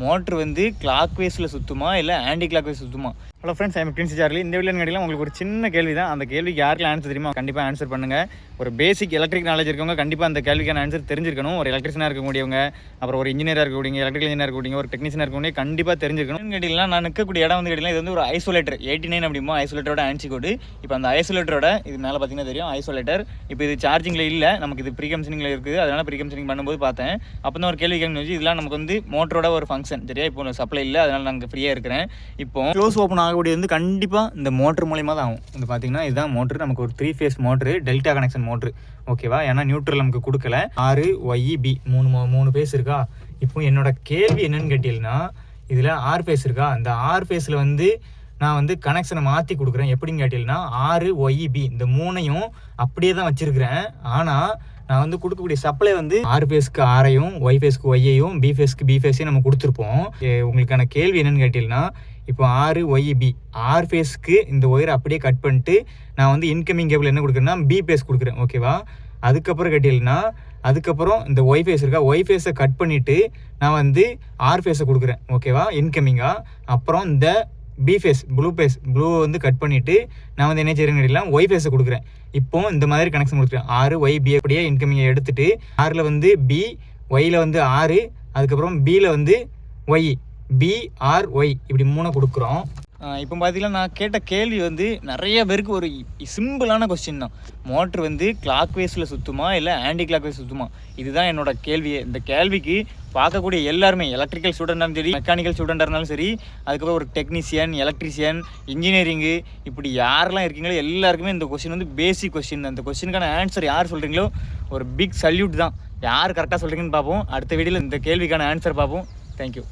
Motor வந்து clock வைஸில் சுற்றுமா இல்லை ஆன்டி கிளாக் வைஸ் சுற்றுமா? Hello friends, I'm Prince Charlie. இந்த வீடியோ கேட்டிங்கன்னா உங்களுக்கு ஒரு சின்ன கேள்வி தான். அந்த கேள்விக்கு யாருக்கெல்லாம் ஆன்சர் தெரியுமா கண்டிப்பாக ஆன்சர் பண்ணுங்கள். ஒரு பேசிக் எலக்ட்ரிக் நாலேஜ் இருக்கவங்க கண்டிப்பாக அந்த கேள்விக்கான ஆன்சர் தெரிஞ்சிருக்கணும். ஒரு எலக்ட்ரிஷனாக இருக்கக்கூடியவங்க, அப்புறம் ஒரு இன்ஜினியராக இருக்கக்கூடிய, எலக்ட்ரிக்கல் இன்ஜினியர் இருக்கக்கூடிய, ஒரு டெக்னீஷியனாக இருக்கக்கூடிய கண்டிப்பாக தெரிஞ்சிருக்கணும். கேட்டிங்கன்னா நான் நிற்கக்கூடிய இடம் வந்து கேட்டிங்கன்னா இது வந்து ஒரு ஐசோலேட்டர் 89 அப்படிமா ஐசோலேட்டரோட ஆன்சி கோடு. இப்போ அந்த ஐசோலேட்டரோட இது மேலே பார்த்தீங்கன்னா தெரியும் ஐசோலேட்டர். இப்போ இது சார்ஜிங்கில் இல்லை, நமக்கு இது ப்ரீ கமிஷனிங்கில் இருக்குது. அதனால் ப்ரீ கமிஷனிங் பண்ணும்போது பார்த்தேன். அப்போ தான் ஒரு கேள்வி கேட்கணும், இதெல்லாம் நமக்கு வந்து மோட்டரோட ஒரு ஃபங்க்ஷன் சரியா. இப்போ சப்ளை இல்லை, அதனால் நாங்கள் ஃப்ரீயாக இருக்கிறேன். இப்போ க்ளோஸ் ஓப்பன் ஆகக்கூடிய வந்து கண்டிப்பாக இந்த மோட்ரு மூலியமாக தான் ஆகும். இது பார்த்தீங்கன்னா இதுதான் மோட்ரு, நமக்கு ஒரு 3 phase motor, delta connection motor. ஓகேவா? ஏன்னா நியூட்ரல் நமக்கு கொடுக்கல. RYB மூணு ஃபேஸ் இருக்கா. இப்போ என்னோட கேள்வி என்னன்னு கேட்டீங்கன்னா, இதில் R ஃபேஸ் இருக்கா. இந்த R ஃபேஸில் வந்து நான் வந்து கனெக்ஷனை மாற்றி கொடுக்குறேன். எப்படின்னு கேட்டீங்கன்னா RYB இந்த மூணையும் அப்படியே தான் வச்சுருக்கிறேன். ஆனால் நான் வந்து கொடுக்கக்கூடிய சப்ளை வந்து R ஃபேஸ்க்கு Rஐயும், Y ஃபேஸ்க்கு Yஐயும், B ஃபேஸ்க்கு B ஃபேஸையும் நம்ம கொடுத்துருப்போம். உங்களுக்கான கேள்வி என்னன்னு கேட்டீங்கன்னா, இப்போ RYB R ஃபேஸ்க்கு இந்த ஒயரை அப்படியே கட் பண்ணிட்டு நான் வந்து இன்கமிங் கேபிள் என்ன கொடுக்குறேன்னா B ஃபேஸ் கொடுக்குறேன். ஓகேவா? அதுக்கப்புறம் கேட்டீங்கன்னா அதுக்கப்புறம் இந்த ஒய் ஃபேஸ் இருக்கா, ஒய் ஃபேஸை கட் பண்ணிவிட்டு நான் வந்து R ஃபேஸை கொடுக்குறேன். ஓகேவா? இன்கமிங்காக. அப்புறம் இந்த B ஃபேஸ் ப்ளூ வந்து கட் பண்ணிவிட்டு நான் வந்து என்ன செய்கிறேன்னு கேட்டீங்கன்னா ஒய் ஃபேஸை கொடுக்குறேன். இப்போ இந்த மாதிரி கனெக்ஷன் கொடுத்துருக்கேன். RYB அப்படியே இன்கமிங்கை எடுத்துகிட்டு Rயில் வந்து B, ஒயில் வந்து R, அதுக்கப்புறம் Bயில் வந்து ஒய், BRY இப்படி 3 கொடுக்குறோம். இப்போ பார்த்தீங்கன்னா நான் கேட்ட கேள்வி வந்து நிறைய பேருக்கு ஒரு சிம்பிளான கொஸ்டின் தான். மோட்ரு வந்து கிளாக் வைஸில் சுற்றுமா இல்லை ஆன்டி கிளாக் வைஸ் சுற்றுமா? இதுதான் என்னோட கேள்வியே. இந்த கேள்விக்கு பார்க்கக்கூடிய எல்லாருமே எலக்ட்ரிக்கல் ஸ்டூடெண்டாக இருந்தாலும் சரி, மெக்கானிக்கல் ஸ்டூடெண்டாக இருந்தாலும் சரி, அதுக்கப்புறம் ஒரு டெக்னீஷியன், எலக்ட்ரிஷியன், இன்ஜினியரிங்கு, இப்படி யாரெல்லாம் இருக்கீங்களோ எல்லாருக்குமே இந்த கொஸ்டின் வந்து பேசிக் கொஸ்டின். அந்த கொஸ்டினுக்கான ஆன்சர் யார் சொல்கிறீங்களோ ஒரு பிக் சல்யூட் தான். யார் கரெக்டாக சொல்கிறீங்கன்னு பார்ப்போம். அடுத்த வீடியோவில் இந்த கேள்விக்கான ஆன்சர் பார்ப்போம். தேங்க்யூ.